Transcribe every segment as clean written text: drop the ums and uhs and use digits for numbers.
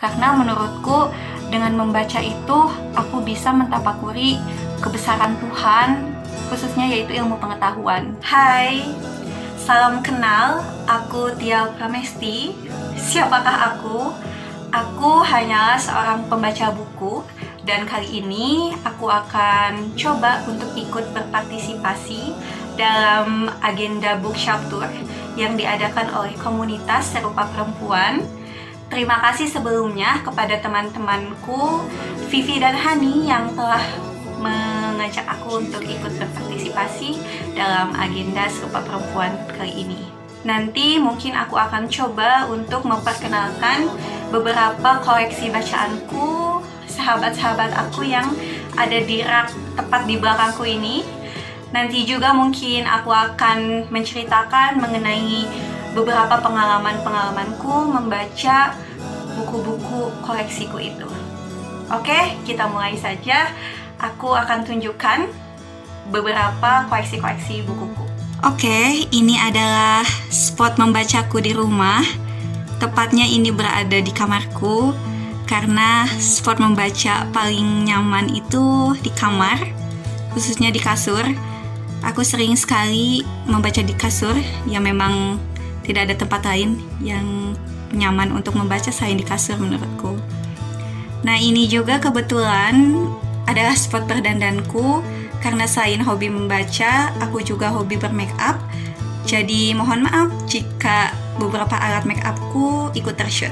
Karena menurutku dengan membaca itu aku bisa mentafakuri kebesaran Tuhan, khususnya yaitu ilmu pengetahuan. Hai, salam kenal, aku Tia Pramesti. Siapakah aku? Aku hanyalah seorang pembaca buku, dan kali ini aku akan coba untuk ikut berpartisipasi dalam agenda bookshop tour yang diadakan oleh komunitas Serupa Perempuan. Terima kasih sebelumnya kepada teman-temanku Vivi dan Hani yang telah mengajak aku untuk ikut berpartisipasi dalam agenda Serupa Perempuan kali ini. Nanti mungkin aku akan coba untuk memperkenalkan beberapa koleksi bacaanku, sahabat-sahabat aku yang ada di rak tepat di belakangku ini. Nanti juga mungkin aku akan menceritakan mengenai beberapa pengalaman-pengalamanku membaca buku-buku koleksiku itu. Oke, kita mulai saja. Aku akan tunjukkan beberapa koleksi-koleksi bukuku. Oke, ini adalah spot membacaku di rumah. Tepatnya ini berada di kamarku, karena spot membaca paling nyaman itu di kamar, khususnya di kasur. Aku sering sekali membaca di kasur, yang memang tidak ada tempat lain yang nyaman untuk membaca selain di kasur menurutku. Nah, ini juga kebetulan adalah spot berdandanku, karena selain hobi membaca, aku juga hobi bermake up. Jadi mohon maaf jika beberapa alat make upku ikut tershoot.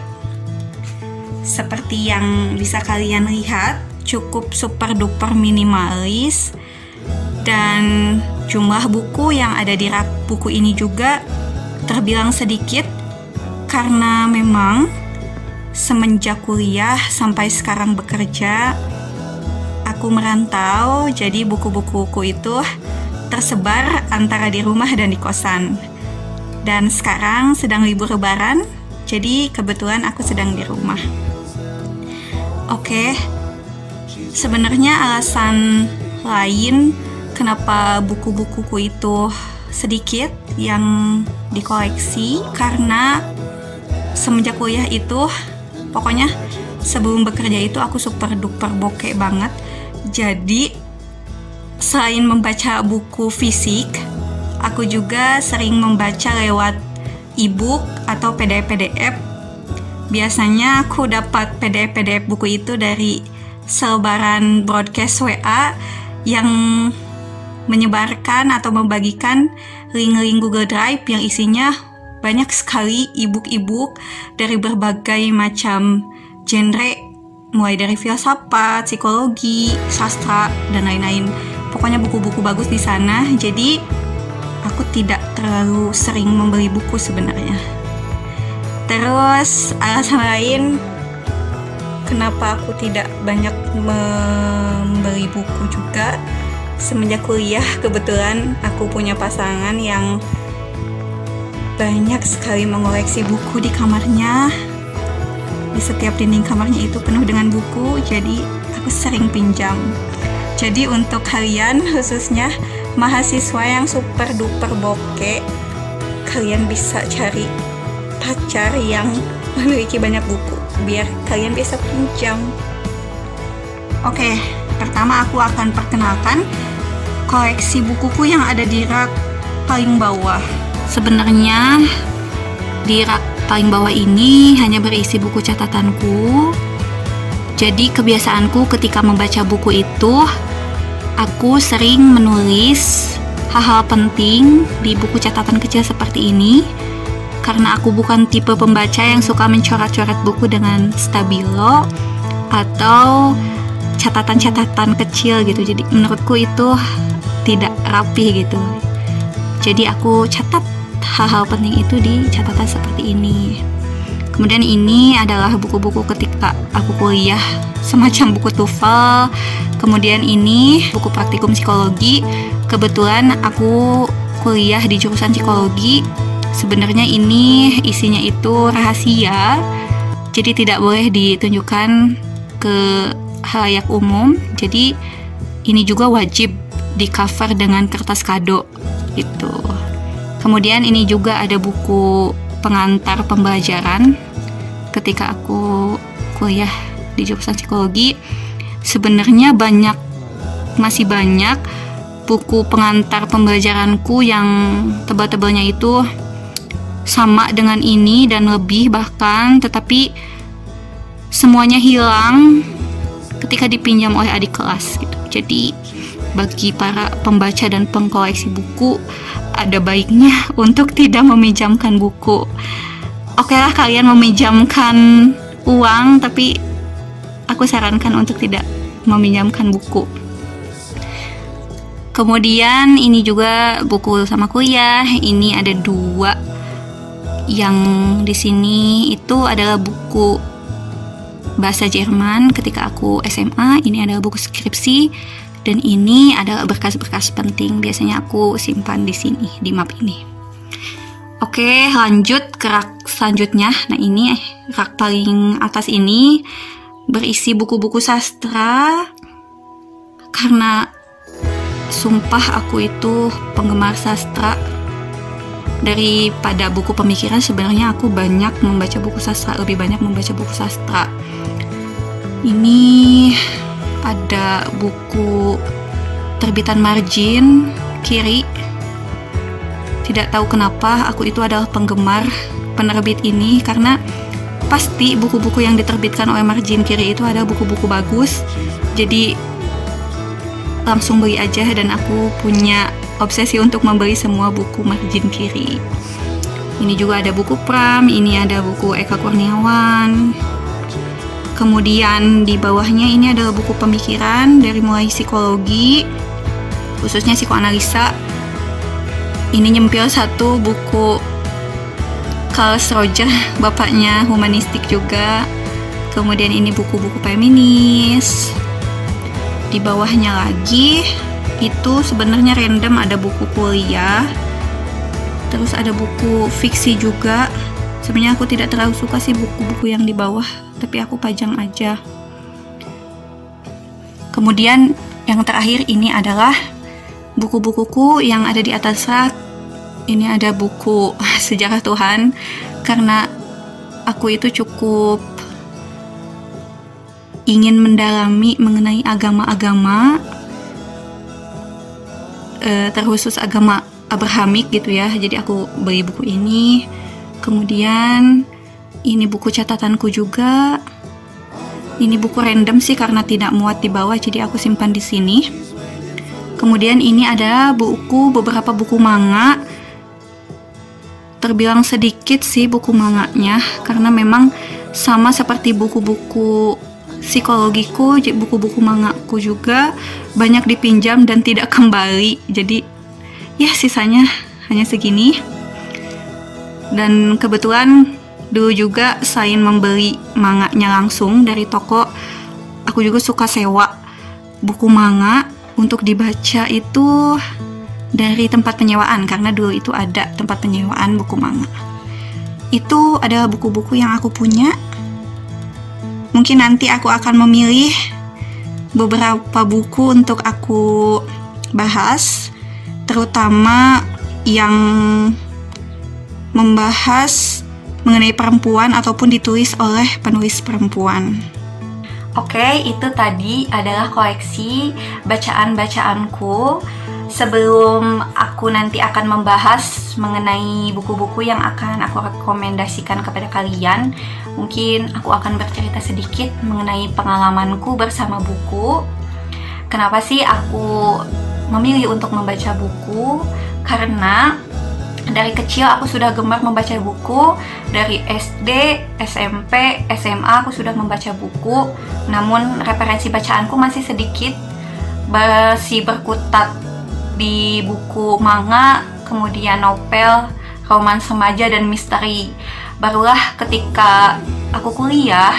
Seperti yang bisa kalian lihat, cukup super duper minimalis. Dan jumlah buku yang ada di rak buku ini juga terbilang sedikit, karena memang semenjak kuliah sampai sekarang bekerja, aku merantau, jadi buku-bukuku itu tersebar antara di rumah dan di kosan. Dan sekarang sedang libur lebaran, jadi kebetulan aku sedang di rumah. Oke, sebenarnya alasan lain kenapa buku-bukuku itu sedikit yang dikoleksi, karena semenjak kuliah itu, pokoknya sebelum bekerja itu aku super duper bokeh banget. Jadi selain membaca buku fisik, aku juga sering membaca lewat e-book atau PDF. Biasanya aku dapat PDF buku itu dari selebaran broadcast WA yang menyebarkan atau membagikan link-link Google Drive yang isinya banyak sekali e-book dari berbagai macam genre, mulai dari filsafat, psikologi, sastra, dan lain-lain. Pokoknya buku-buku bagus di sana. Jadi aku tidak terlalu sering membeli buku sebenarnya. Terus alasan lain kenapa aku tidak banyak membeli buku juga, semenjak kuliah kebetulan aku punya pasangan yang banyak sekali mengoleksi buku di kamarnya. Di setiap dinding kamarnya itu penuh dengan buku, jadi aku sering pinjam. Jadi untuk kalian, khususnya mahasiswa yang super duper bokeh, kalian bisa cari pacar yang memiliki banyak buku biar kalian bisa pinjam. Oke, pertama aku akan perkenalkan koleksi bukuku yang ada di rak paling bawah. Sebenarnya di rak paling bawah ini hanya berisi buku catatanku. Jadi kebiasaanku ketika membaca buku itu, aku sering menulis hal-hal penting di buku catatan kecil seperti ini. Karena aku bukan tipe pembaca yang suka mencoret-coret buku dengan stabilo atau catatan-catatan kecil gitu. Jadi menurutku itu tidak rapi gitu. Jadi aku catat hal-hal penting itu di catatan seperti ini. Kemudian ini adalah buku-buku ketika aku kuliah, semacam buku TOEFL. Kemudian ini buku praktikum psikologi. Kebetulan aku kuliah di jurusan psikologi. Sebenarnya ini isinya itu rahasia, jadi tidak boleh ditunjukkan ke khalayak umum. Jadi ini juga wajib di cover dengan kertas kado gitu. Kemudian ini juga ada buku pengantar pembelajaran ketika aku kuliah di jurusan psikologi. Sebenarnya masih banyak buku pengantar pembelajaranku yang tebal-tebalnya itu sama dengan ini dan lebih bahkan, tetapi semuanya hilang ketika dipinjam oleh adik kelas gitu. Jadi bagi para pembaca dan pengkoleksi buku, ada baiknya untuk tidak meminjamkan buku. Oke lah, kalian meminjamkan uang, tapi aku sarankan untuk tidak meminjamkan buku. Kemudian ini juga buku sama kuliah. Ini ada 2. Yang di sini itu adalah buku bahasa Jerman ketika aku SMA. Ini adalah buku skripsi dan ini adalah berkas-berkas penting. Biasanya aku simpan di sini, di map ini. Oke, lanjut ke rak selanjutnya. Nah, ini rak paling atas ini berisi buku-buku sastra. Karena sumpah aku itu penggemar sastra. Daripada buku pemikiran, sebenarnya aku banyak membaca buku sastra, lebih banyak membaca buku sastra. Ini ada buku terbitan Margin kiri. Tidak tahu kenapa aku itu adalah penggemar penerbit ini, karena pasti buku-buku yang diterbitkan oleh Margin kiri itu ada buku-buku bagus. Jadi langsung beli aja, dan aku punya obsesi untuk membeli semua buku Margin kiri. Ini juga ada buku Pram, ini ada buku Eka Kurniawan. Kemudian di bawahnya ini adalah buku pemikiran dari mulai psikologi, khususnya psikoanalisa. Ini nyempil satu buku Carl Roger, bapaknya humanistik juga. Kemudian ini buku-buku feminis. Di bawahnya lagi itu sebenarnya random, ada buku kuliah, terus ada buku fiksi juga. Sebenarnya aku tidak terlalu suka sih buku-buku yang di bawah, tapi aku pajang aja. Kemudian yang terakhir ini adalah buku-bukuku yang ada di atas rak. Ini ada buku Sejarah Tuhan, karena aku itu cukup ingin mendalami mengenai agama-agama, terkhusus agama Abrahamik gitu ya. Jadi aku beli buku ini. Kemudian ini buku catatanku juga. Ini buku random sih karena tidak muat di bawah, jadi aku simpan di sini. Kemudian ini ada beberapa buku manga. Terbilang sedikit sih buku manganya, karena memang sama seperti buku-buku psikologiku, buku-buku mangaku juga banyak dipinjam dan tidak kembali. Jadi ya sisanya hanya segini. Dan kebetulan dulu juga selain membeli manganya langsung dari toko, aku juga suka sewa buku manga untuk dibaca itu dari tempat penyewaan, karena dulu itu ada tempat penyewaan buku manga. Itu adalah buku-buku yang aku punya. Mungkin nanti aku akan memilih beberapa buku untuk aku bahas, terutama yang membahas mengenai perempuan ataupun ditulis oleh penulis perempuan. Oke, itu tadi adalah koleksi bacaan-bacaanku. Sebelum aku nanti akan membahas mengenai buku-buku yang akan aku rekomendasikan kepada kalian, mungkin aku akan bercerita sedikit mengenai pengalamanku bersama buku. Kenapa sih aku memilih untuk membaca buku? Karena dari kecil aku sudah gemar membaca buku. Dari SD, SMP, SMA aku sudah membaca buku. Namun referensi bacaanku masih sedikit, masih berkutat di buku manga, kemudian novel, romans remaja, dan misteri. Barulah ketika aku kuliah,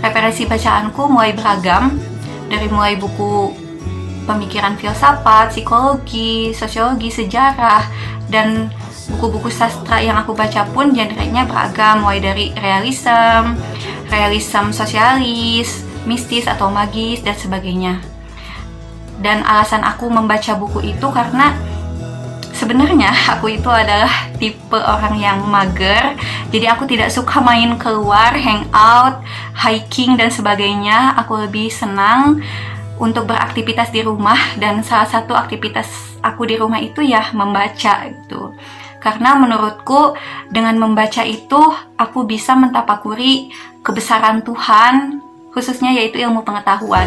referensi bacaanku mulai beragam. Dari mulai buku pemikiran filsafat, psikologi, sosiologi, sejarah, dan buku-buku sastra yang aku baca pun genrenya beragam, mulai dari realisme sosialis, mistis atau magis, dan sebagainya. Dan alasan aku membaca buku itu karena Sebenarnya aku itu adalah tipe orang yang mager, jadi aku tidak suka main keluar, hangout, hiking dan sebagainya. Aku lebih senang untuk beraktivitas di rumah, dan salah satu aktivitas aku di rumah itu ya membaca gitu. Karena menurutku dengan membaca itu aku bisa mentafakuri kebesaran Tuhan, khususnya yaitu ilmu pengetahuan.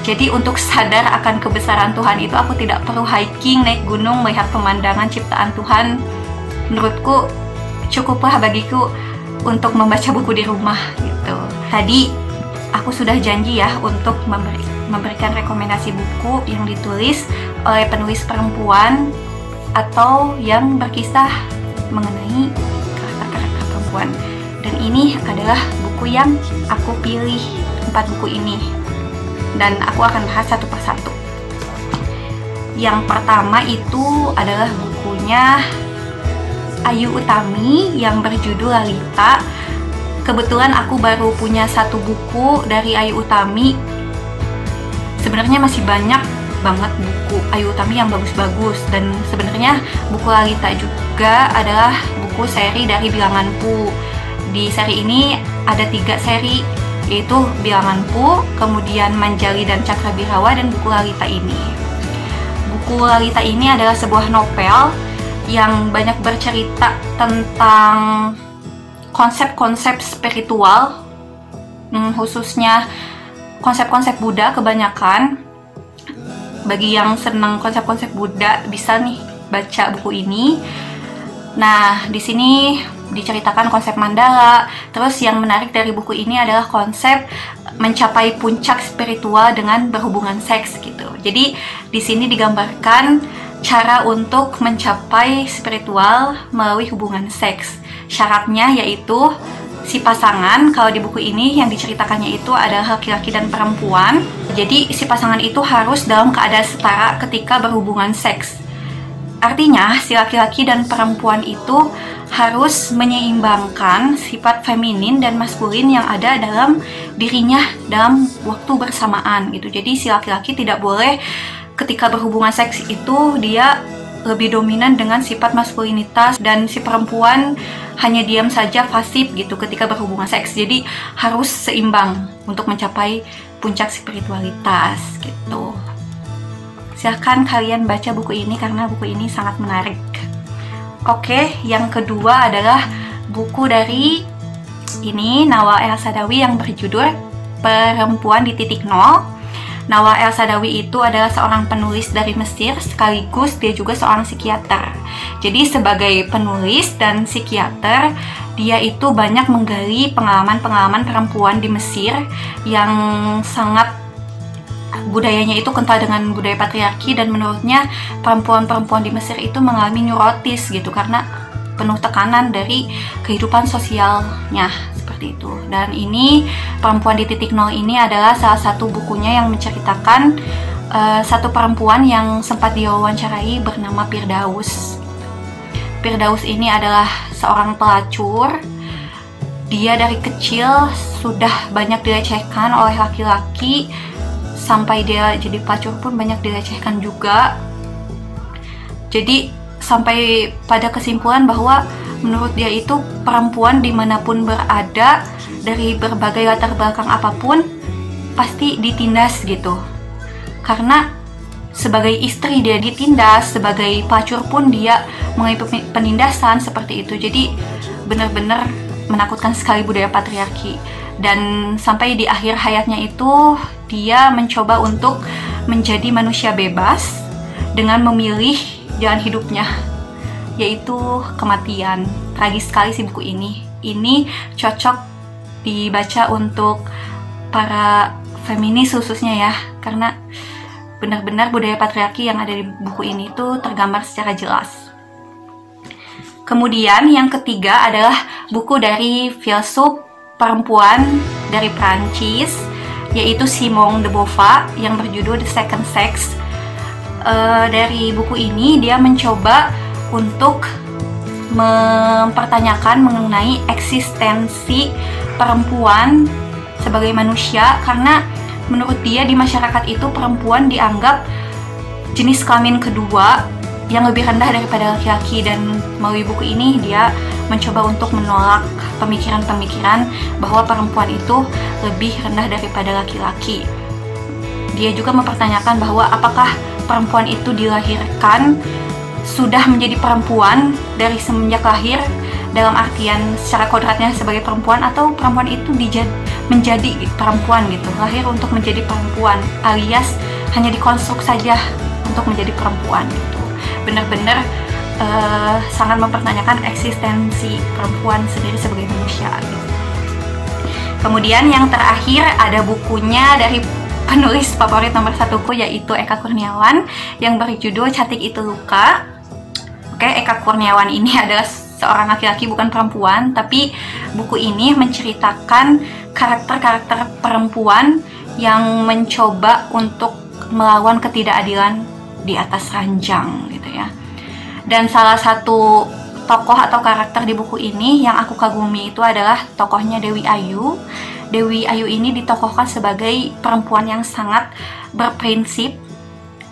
Jadi untuk sadar akan kebesaran Tuhan itu aku tidak perlu hiking, naik gunung, melihat pemandangan ciptaan Tuhan. Menurutku cukuplah bagiku untuk membaca buku di rumah gitu. Tadi aku sudah janji ya untuk memberikan rekomendasi buku yang ditulis oleh penulis perempuan atau yang berkisah mengenai karakter-karakter perempuan. Dan ini adalah buku yang aku pilih, 4 buku ini. Dan aku akan bahas satu persatu. Yang pertama itu adalah bukunya Ayu Utami yang berjudul Lalita. Kebetulan aku baru punya 1 buku dari Ayu Utami. Sebenarnya masih banyak banget buku Ayu Utami yang bagus-bagus, dan sebenarnya buku Lalita juga adalah buku seri dari Bilanganku. Di seri ini ada 3 seri, yaitu Bilanganku, kemudian Manjali dan Cakrabirawa, dan buku Lalita ini. Buku Lalita ini adalah sebuah novel yang banyak bercerita tentang konsep-konsep spiritual, khususnya konsep-konsep Buddha kebanyakan. Bagi yang senang konsep-konsep Buddha bisa nih baca buku ini. Nah, di sini diceritakan konsep mandala. Terus yang menarik dari buku ini adalah konsep mencapai puncak spiritual dengan berhubungan seks gitu. Jadi di sini digambarkan cara untuk mencapai spiritual melalui hubungan seks. Syaratnya yaitu si pasangan, kalau di buku ini yang diceritakannya itu adalah laki-laki dan perempuan. Jadi si pasangan itu harus dalam keadaan setara ketika berhubungan seks. Artinya si laki-laki dan perempuan itu harus menyeimbangkan sifat feminin dan maskulin yang ada dalam dirinya dalam waktu bersamaan gitu. Jadi si laki-laki tidak boleh ketika berhubungan seks itu dia lebih dominan dengan sifat maskulinitas, dan si perempuan hanya diam saja pasif gitu ketika berhubungan seks. Jadi harus seimbang untuk mencapai puncak spiritualitas gitu. Silahkan kalian baca buku ini karena buku ini sangat menarik. Oke, yang kedua adalah buku dari ini Nawal El-Saadawi yang berjudul Perempuan di Titik Nol. Nawal El-Saadawi itu adalah seorang penulis dari Mesir, sekaligus dia juga seorang psikiater. Jadi sebagai penulis dan psikiater, dia itu banyak menggali pengalaman-pengalaman perempuan di Mesir yang sangat budayanya itu kental dengan budaya patriarki, dan menurutnya perempuan-perempuan di Mesir itu mengalami neurotis gitu karena penuh tekanan dari kehidupan sosialnya seperti itu. Dan ini Perempuan di Titik Nol ini adalah salah satu bukunya yang menceritakan satu perempuan yang sempat diwawancarai bernama Firdaus. Firdaus ini adalah seorang pelacur. Dia dari kecil sudah banyak dilecehkan oleh laki-laki, sampai dia jadi pelacur pun banyak dilecehkan juga. Jadi sampai pada kesimpulan bahwa menurut dia itu perempuan dimanapun berada, dari berbagai latar belakang apapun, pasti ditindas gitu. Karena sebagai istri dia ditindas, sebagai pelacur pun dia mengalami penindasan seperti itu. Jadi benar-benar menakutkan sekali budaya patriarki. Dan sampai di akhir hayatnya itu dia mencoba untuk menjadi manusia bebas dengan memilih jalan hidupnya, yaitu kematian. Tragis sekali sih buku ini. Ini cocok dibaca untuk para feminis khususnya ya, karena benar-benar budaya patriarki yang ada di buku ini tuh tergambar secara jelas. Kemudian yang ketiga adalah buku dari filsuf perempuan dari Prancis, yaitu Simone de Beauvoir yang berjudul The Second Sex. Dari buku ini dia mencoba untuk mempertanyakan mengenai eksistensi perempuan sebagai manusia, karena menurut dia di masyarakat itu perempuan dianggap jenis kelamin kedua yang lebih rendah daripada laki-laki, dan melalui buku ini dia mencoba untuk menolak pemikiran-pemikiran bahwa perempuan itu lebih rendah daripada laki-laki. Dia juga mempertanyakan bahwa apakah perempuan itu dilahirkan sudah menjadi perempuan dari semenjak lahir, dalam artian secara kodratnya sebagai perempuan, atau perempuan itu menjadi perempuan gitu, lahir untuk menjadi perempuan, alias hanya dikonstruk saja untuk menjadi perempuan gitu. Benar-benar sangat mempertanyakan eksistensi perempuan sendiri sebagai manusia gitu. Kemudian yang terakhir ada bukunya dari penulis favorit nomor 1ku, yaitu Eka Kurniawan, yang berjudul Cantik Itu Luka. Oke, Eka Kurniawan ini adalah seorang laki-laki, bukan perempuan, tapi buku ini menceritakan karakter-karakter perempuan yang mencoba untuk melawan ketidakadilan di atas ranjang gitu ya. Dan salah satu tokoh atau karakter di buku ini yang aku kagumi itu adalah tokohnya Dewi Ayu. Dewi Ayu ini ditokohkan sebagai perempuan yang sangat berprinsip.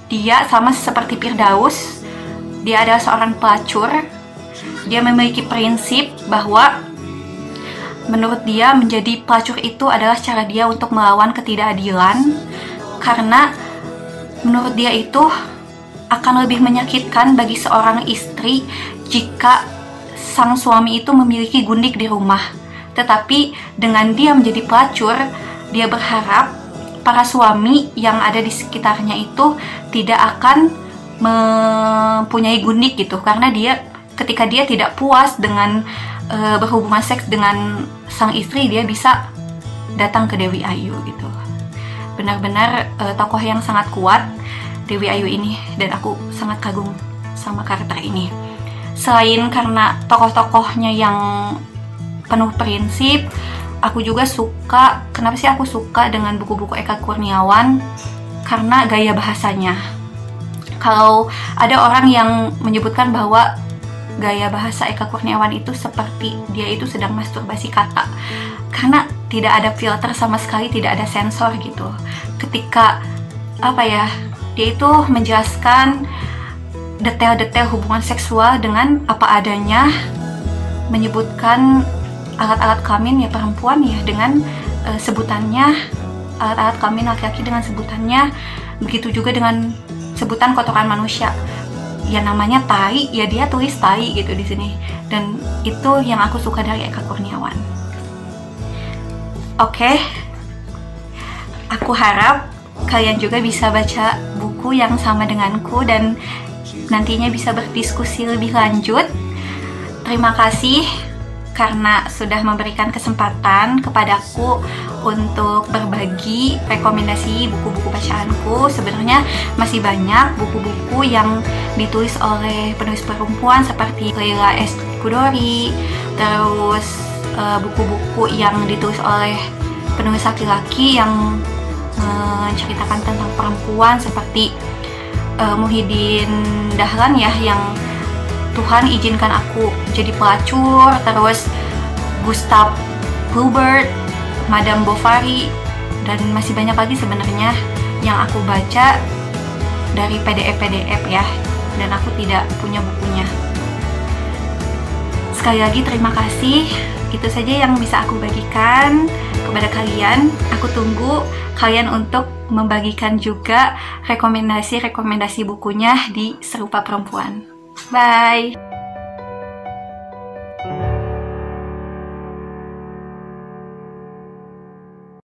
Dia sama seperti Firdaus, dia adalah seorang pelacur. Dia memiliki prinsip bahwa menurut dia menjadi pelacur itu adalah cara dia untuk melawan ketidakadilan, karena menurut dia itu akan lebih menyakitkan bagi seorang istri jika sang suami itu memiliki gundik di rumah. Tetapi dengan dia menjadi pelacur, dia berharap para suami yang ada di sekitarnya itu tidak akan mempunyai gundik gitu, karena ketika dia tidak puas dengan berhubungan seks dengan sang istri, dia bisa datang ke Dewi Ayu gitu. Benar-benar tokoh yang sangat kuat Dewi Ayu ini, dan aku sangat kagum sama karakter ini. Selain karena tokoh-tokohnya yang penuh prinsip, aku juga suka, kenapa sih aku suka dengan buku-buku Eka Kurniawan? Karena gaya bahasanya. Kalau ada orang yang menyebutkan bahwa gaya bahasa Eka Kurniawan itu seperti dia itu sedang masturbasi kata, karena tidak ada filter sama sekali, tidak ada sensor gitu. Ketika dia itu menjelaskan detail-detail hubungan seksual dengan apa adanya, menyebutkan alat-alat kelamin ya perempuan ya dengan sebutannya, alat-alat kelamin laki-laki dengan sebutannya, begitu juga dengan sebutan kotoran manusia. Ya namanya tai, ya dia tulis tai gitu di sini. Dan itu yang aku suka dari Eka Kurniawan. Oke. Aku harap kalian juga bisa baca buku yang sama denganku dan nantinya bisa berdiskusi lebih lanjut. Terima kasih karena sudah memberikan kesempatan kepadaku untuk berbagi rekomendasi buku-buku bacaanku. Sebenarnya masih banyak buku-buku yang ditulis oleh penulis perempuan seperti Leila S. Chudori, terus buku-buku yang ditulis oleh penulis laki-laki yang menceritakan tentang perempuan seperti Muhyiddin Dahlan ya, yang Tuhan izinkan aku jadi pelacur, terus Gustav Hilbert, Madame Bovary, dan masih banyak lagi sebenarnya yang aku baca dari PDF ya, dan aku tidak punya bukunya. Sekali lagi terima kasih. Itu saja yang bisa aku bagikan kepada kalian. Aku tunggu kalian untuk membagikan juga rekomendasi-rekomendasi bukunya di Serupa Perempuan. Bye!